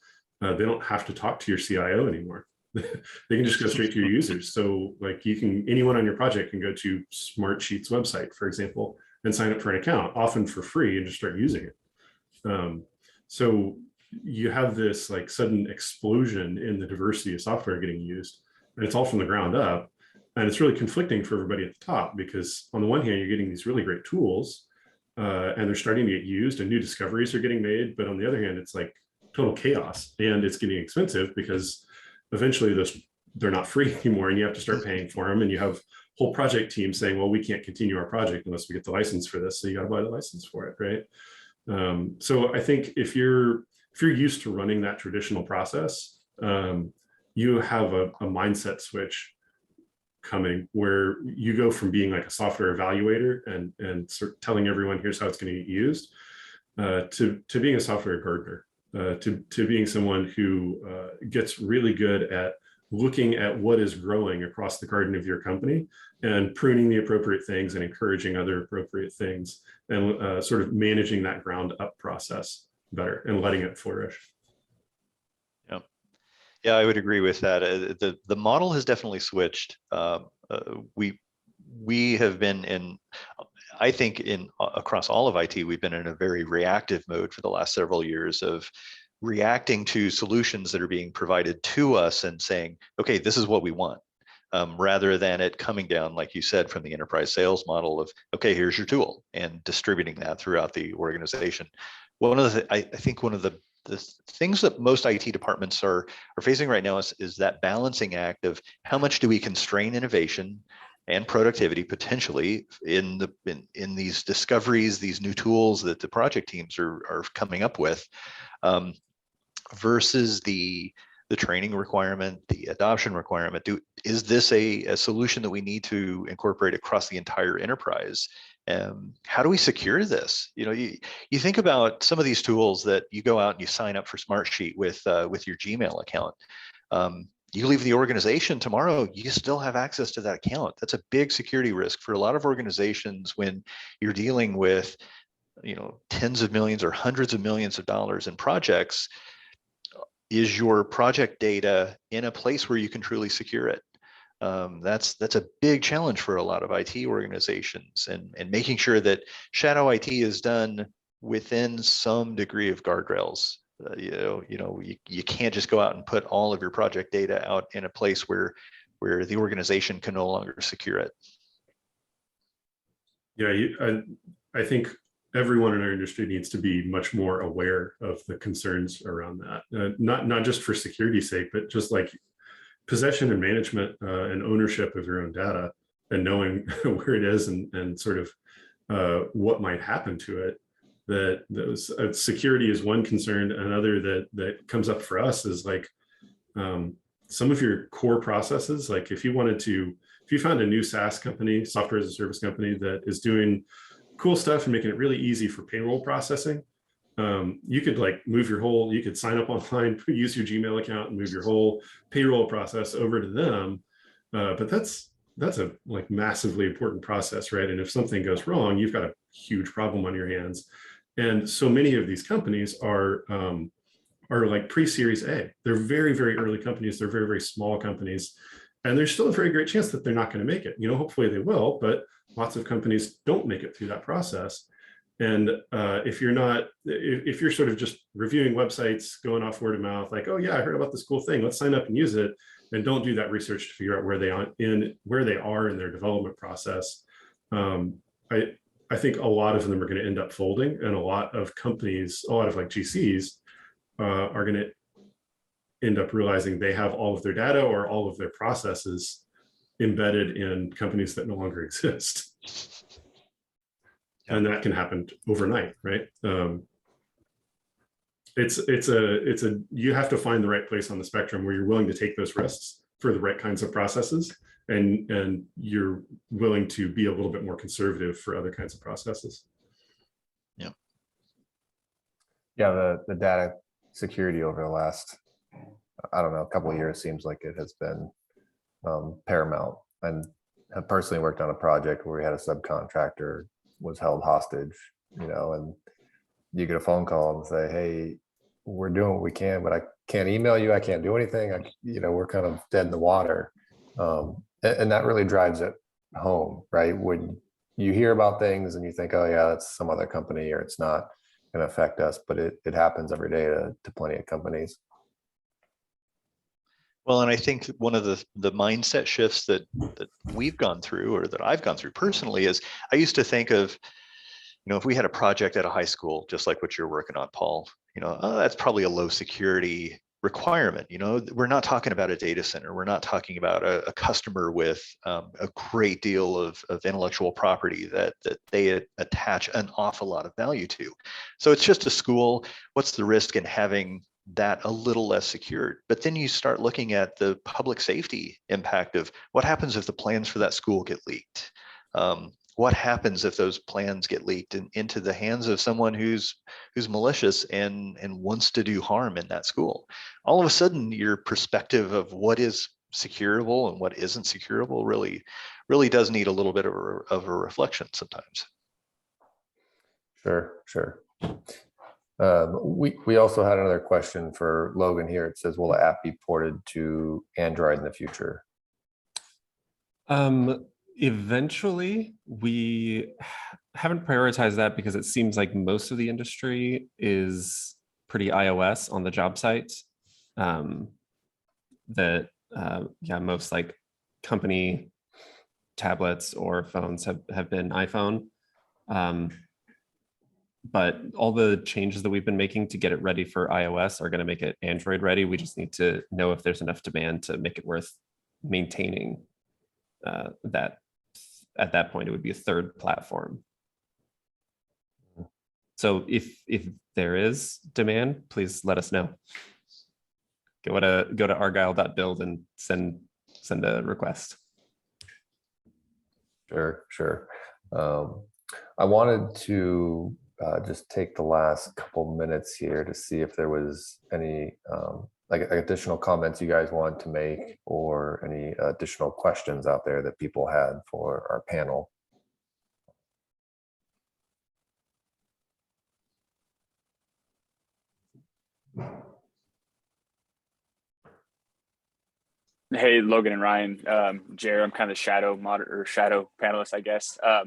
they don't have to talk to your CIO anymore. They can just go straight to your users. So like anyone on your project can go to Smartsheet's website, for example, and sign up for an account, often for free, and just start using it. So you have this like sudden explosion in the diversity of software getting used, and it's all from the ground up. And it's really conflicting for everybody at the top, because on the one hand, you're getting these really great tools and they're starting to get used and new discoveries are getting made. But on the other hand, it's like total chaos, and it's getting expensive because eventually they're not free anymore, and you have to start paying for them. And you have whole project teams saying, well, we can't continue our project unless we get the license for this. So you got to buy the license for it, right? So I think if you're used to running that traditional process, you have a mindset switch coming where you go from being like a software evaluator and sort of telling everyone here's how it's going to get used, to being a software gardener, to being someone who gets really good at looking at what is growing across the garden of your company and pruning the appropriate things and encouraging other appropriate things, and sort of managing that ground up process better and letting it flourish. Yeah, I would agree with that. The model has definitely switched. We have been in, I think, across all of IT, we've been in a very reactive mode for the last several years of reacting to solutions that are being provided to us and saying, okay, this is what we want, rather than it coming down, like you said, from the enterprise sales model of, okay, here's your tool, and distributing that throughout the organization. I think one of the things that most IT departments are facing right now is that balancing act of how much do we constrain innovation and productivity potentially in these discoveries, these new tools that the project teams are coming up with, versus the training requirement, the adoption requirement. Is this a solution that we need to incorporate across the entire enterprise? How do we secure this? You think about some of these tools that you go out and you sign up for Smartsheet with your Gmail account. You leave the organization tomorrow, you still have access to that account. That's a big security risk for a lot of organizations when you're dealing with, tens of millions or hundreds of millions of dollars in projects. Is your project data in a place where you can truly secure it? That's a big challenge for a lot of IT organizations, and making sure that shadow IT is done within some degree of guardrails. You can't just go out and put all of your project data out in a place where the organization can no longer secure it. Yeah, I think everyone in our industry needs to be much more aware of the concerns around that, not just for security's sake, but just like possession and management and ownership of your own data, and knowing where it is and sort of what might happen to it. That those security is one concern. Another that comes up for us is like some of your core processes. Like if you found a new SaaS company, software as a service company, that is doing cool stuff and making it really easy for payroll processing, you could you could sign up online, use your Gmail account and move your whole payroll process over to them. But that's a massively important process, right? And if something goes wrong, you've got a huge problem on your hands. And so many of these companies are like pre-Series A. They're very, very early companies. They're very, very small companies. And there's still a very great chance that they're not going to make it. Hopefully they will, but lots of companies don't make it through that process. And if you're sort of just reviewing websites, going off word of mouth, like, oh yeah, I heard about this cool thing, let's sign up and use it, and don't do that research to figure out where they are in their development process, I think a lot of them are going to end up folding, and a lot of companies, a lot of GCs are going to end up realizing they have all of their data or all of their processes embedded in companies that no longer exist. And that can happen overnight, right? You have to find the right place on the spectrum where you're willing to take those risks for the right kinds of processes, and you're willing to be a little bit more conservative for other kinds of processes. Yeah, the data security over the last, I don't know, a couple of years seems like it has been paramount. And have personally worked on a project where we had a subcontractor was held hostage, and you get a phone call and say, hey, we're doing what we can, but I can't email you, I can't do anything. We're kind of dead in the water. And that really drives it home, right? When you hear about things and you think, oh yeah, that's some other company, or it's not going to affect us, but it happens every day to plenty of companies. Well, and I think one of the mindset shifts that we've gone through, or that I've gone through personally, is I used to think of, if we had a project at a high school, just like what you're working on, Paul, that's probably a low security requirement. We're not talking about a data center. We're not talking about a customer with a great deal of intellectual property that they attach an awful lot of value to. So it's just a school. What's the risk in having that a little less secured? But then you start looking at the public safety impact of what happens if the plans for that school get leaked. what happens if those plans get leaked into the hands of someone who's malicious and wants to do harm in that school? All of a sudden, your perspective of what is securable and what isn't securable really does need a little bit of a reflection sometimes. Sure. We also had another question for Logan here. It says, will the app be ported to Android in the future? Eventually, we haven't prioritized that because it seems like most of the industry is pretty iOS on the job sites. Most like company tablets or phones have been iPhone. But all the changes that we've been making to get it ready for iOS are going to make it Android ready. We just need to know if there's enough demand to make it worth maintaining that. At that point, it would be a third platform. So if there is demand, please let us know. Go to argyle.build and send a request. Sure. I wanted to just take the last couple minutes here to see if there was any like additional comments you guys want to make, or any additional questions out there that people had for our panel. Hey, Logan and Ryan, Jared, I'm kind of the shadow panelist, I guess. I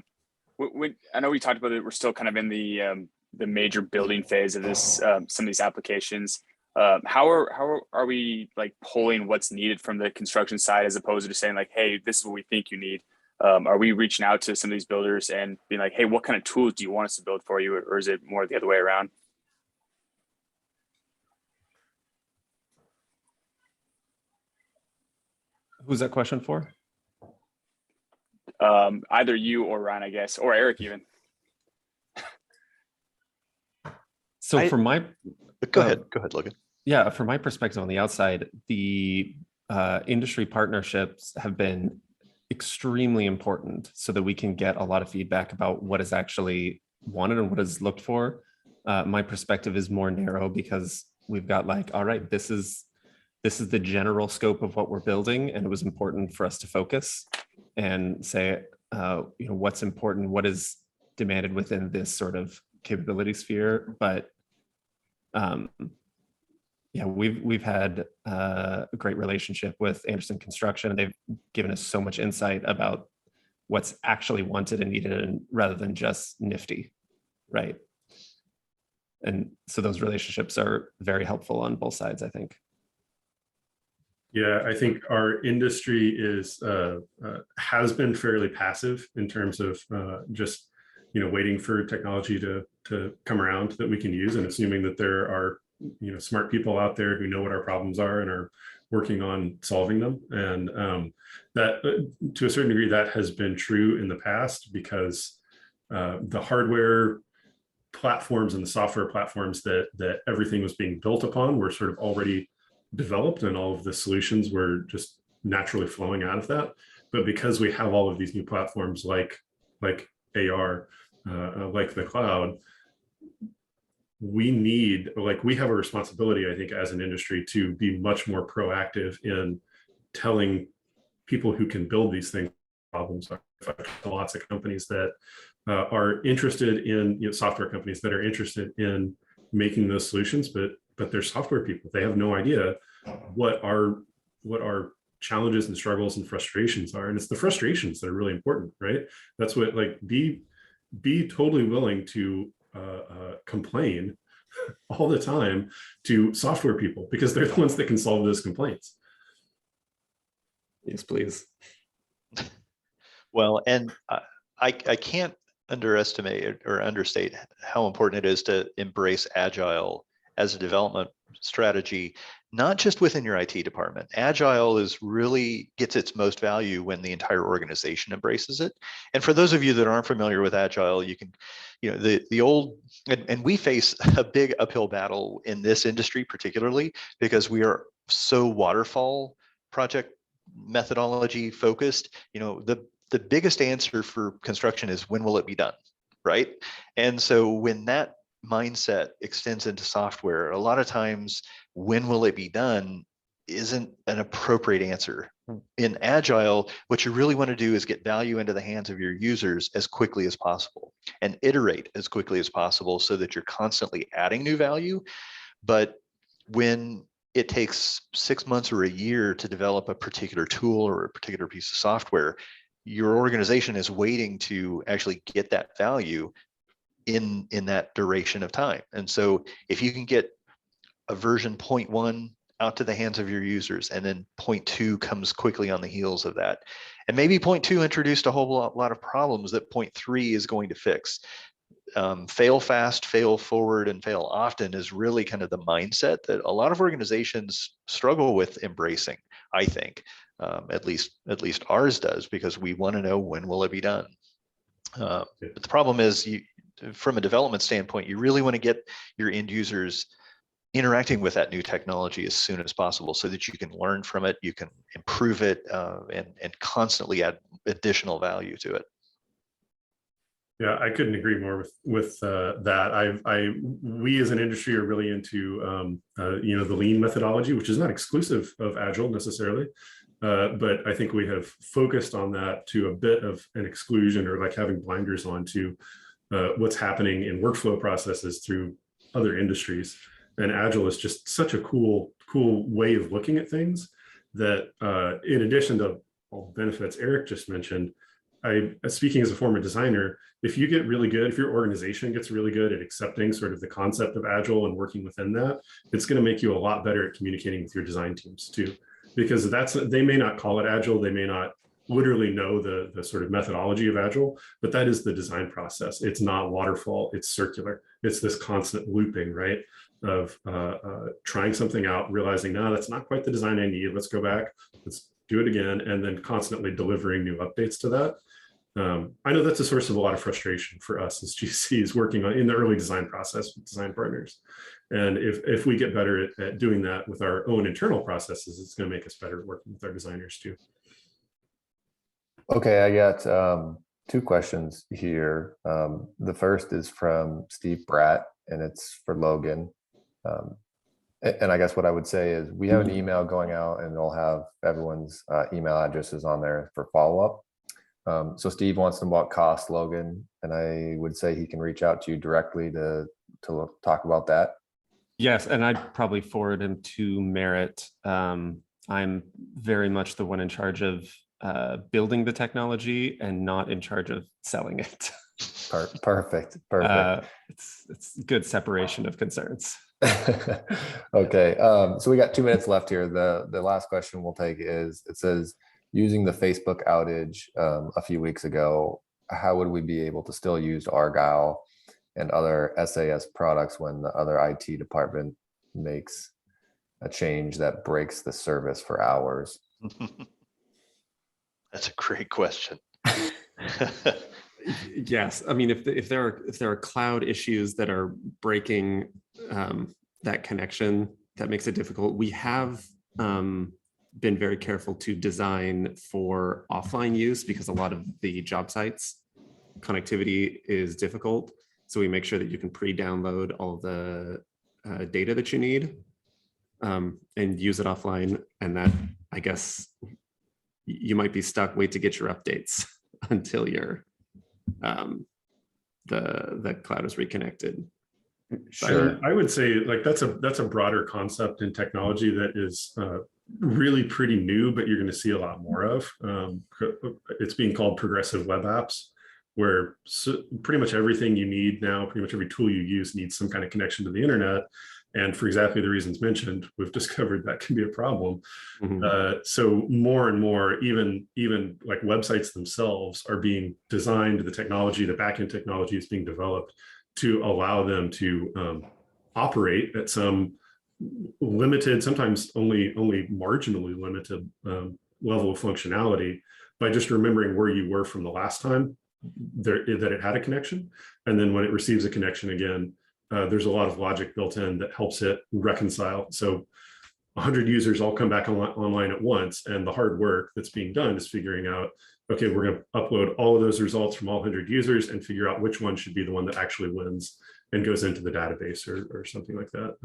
know we talked about it. We're still kind of in the major building phase of this, some of these applications. How are we like pulling what's needed from the construction side as opposed to saying like, hey, this is what we think you need? Are we reaching out to some of these builders and being like, hey, what kind of tools do you want us to build for you? Or is it more the other way around? Who's that question for? Either you or Ryan, I guess, or Eric even. So from my go ahead, Logan. Yeah, from my perspective on the outside, the industry partnerships have been extremely important so that we can get a lot of feedback about what is actually wanted and what is looked for. My perspective is more narrow because we've got like, all right, this is the general scope of what we're building, and it was important for us to focus and say, what's important, what is demanded within this sort of capability sphere. But we've had a great relationship with Anderson Construction, and they've given us so much insight about what's actually wanted and needed, and rather than just nifty, right? And so those relationships are very helpful on both sides, I think. Yeah, I think our industry has been fairly passive in terms of just waiting for technology to come around that we can use, and assuming that there are smart people out there who know what our problems are and are working on solving them. And that to a certain degree that has been true in the past, because the hardware platforms and the software platforms that everything was being built upon were sort of already developed, and all of the solutions were just naturally flowing out of that. But because we have all of these new platforms like AR, like the cloud, we have a responsibility, I think, as an industry to be much more proactive in telling people who can build these things problems. Lots of companies that are interested in, software companies that are interested in making those solutions, but they're software people. They have no idea what our challenges and struggles and frustrations are. And it's the frustrations that are really important, right? That's what, be totally willing to complain all the time to software people, because they're the ones that can solve those complaints. Yes, please. Well, and I can't underestimate or understate how important it is to embrace Agile as a development strategy, not just within your IT department. Agile gets its most value when the entire organization embraces it. And for those of you that aren't familiar with Agile, you can, the old, and we face a big uphill battle in this industry, particularly because we are so waterfall project methodology focused. the biggest answer for construction is when will it be done, right? And so when that mindset extends into software, a lot of times when will it be done isn't an appropriate answer. In Agile, what you really want to do is get value into the hands of your users as quickly as possible and iterate as quickly as possible so that you're constantly adding new value. But when it takes 6 months or a year to develop a particular tool or a particular piece of software, your organization is waiting to actually get that value in that duration of time. And so if you can get a version 0.1 out to the hands of your users, and then 0.2 comes quickly on the heels of that, and maybe 0.2 introduced a whole lot of problems that 0.3 is going to fix. Fail fast, fail forward, and fail often is really kind of the mindset that a lot of organizations struggle with embracing, I think. At least ours does, because we want to know when will it be done. But the problem is, from a development standpoint, you really want to get your end users interacting with that new technology as soon as possible so that you can learn from it, you can improve it, and constantly add additional value to it. Yeah, I couldn't agree more with that. We as an industry are really into the lean methodology, which is not exclusive of Agile necessarily, but I think we have focused on that to a bit of an exclusion, or like having blinders on to what's happening in workflow processes through other industries. And Agile is just such a cool way of looking at things that, in addition to all the benefits Eric just mentioned, speaking as a former designer, if you get really good, if your organization gets really good at accepting sort of the concept of Agile and working within that, it's going to make you a lot better at communicating with your design teams too, because they may not call it Agile, they may not literally know the sort of methodology of Agile, but that is the design process. It's not waterfall, it's circular. It's this constant looping, right? Of trying something out, realizing, no, that's not quite the design I need. Let's go back, let's do it again, and then constantly delivering new updates to that. I know that's a source of a lot of frustration for us as GCs working in the early design process with design partners. And if we get better at doing that with our own internal processes, it's going to make us better at working with our designers too. Okay, I got 2 questions here. The first is from Steve Bratt, and it's for Logan. And I guess what I would say is we have an email going out, and it'll have everyone's email addresses on there for follow-up. So Steve wants to know about cost, Logan, and I would say he can reach out to you directly to talk about that. Yes, and I'd probably forward him to Merit. I'm very much the one in charge of building the technology and not in charge of selling it. Perfect. It's good separation of concerns. Okay, so we got 2 minutes left here. The last question we'll take is, it says, using the Facebook outage a few weeks ago, how would we be able to still use Argyle and other SAS products when the other IT department makes a change that breaks the service for hours? That's a great question. Yes, I mean, if there are cloud issues that are breaking that connection, that makes it difficult. We have been very careful to design for offline use, because a lot of the job sites connectivity is difficult. So we make sure that you can pre-download all the data that you need and use it offline. And that, I guess, you might be stuck, wait to get your updates until your the cloud is reconnected. Sure. I would say like that's a broader concept in technology that is really pretty new, but you're going to see a lot more of. It's being called progressive web apps, where pretty much everything you need now, pretty much every tool you use needs some kind of connection to the internet. And for exactly the reasons mentioned, we've discovered that can be a problem. Mm-hmm. So more and more, even like websites themselves are being designed, the technology, the backend technology is being developed to allow them to operate at some limited, sometimes only marginally limited level of functionality, by just remembering where you were from the last time that it had a connection. And then when it receives a connection again, there's a lot of logic built in that helps it reconcile. So 100 users all come back online at once. And the hard work that's being done is figuring out, okay, we're going to upload all of those results from all 100 users and figure out which one should be the one that actually wins and goes into the database or something like that.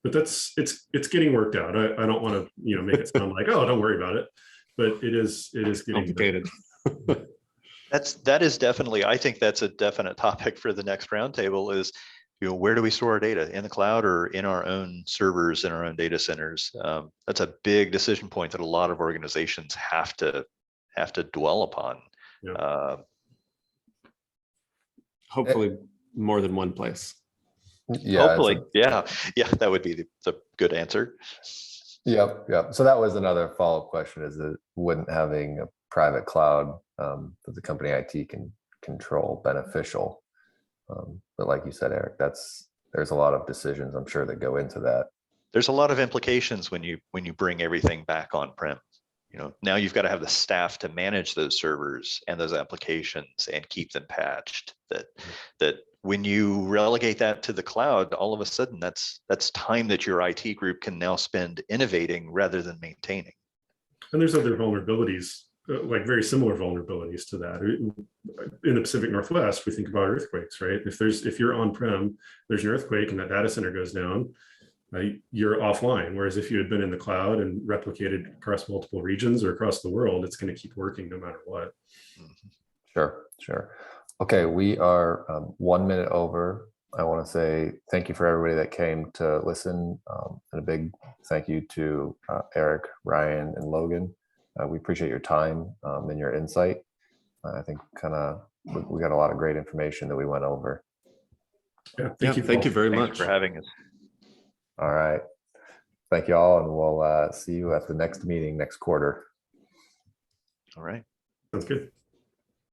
But it's getting worked out. I don't want to, you know, make it sound like, oh, don't worry about it, but it is getting Complicated. That is definitely, I think that's a definite topic for the next roundtable is, you know, where do we store our data, in the cloud or in our own servers, in our own data centers? That's a big decision point that a lot of organizations have to dwell upon. Yeah. Hopefully more than one place. Yeah. Hopefully, yeah, that would be the good answer. Yep. So that was another follow-up question: is it wouldn't having a private cloud that the company IT can control beneficial? But like you said, Eric, there's a lot of decisions I'm sure that go into that. There's a lot of implications when you bring everything back on-prem. You know, now you've got to have the staff to manage those servers and those applications and keep them patched. That when you relegate that to the cloud, all of a sudden that's time that your IT group can now spend innovating rather than maintaining. And there's other vulnerabilities, like very similar vulnerabilities to that. In the Pacific Northwest, we think about earthquakes, right? If you're on-prem, there's an earthquake and that data center goes down, you're offline. Whereas if you had been in the cloud and replicated across multiple regions or across the world, it's going to keep working no matter what. Sure. Okay, we are 1 minute over. I want to say thank you for everybody that came to listen, and a big thank you to Eric, Ryan, and Logan. We appreciate your time and your insight. I think we got a lot of great information that we went over. Yeah, Thank you very much for having us. All right. Thank you all, and we'll see you at the next meeting next quarter. All right. Sounds good.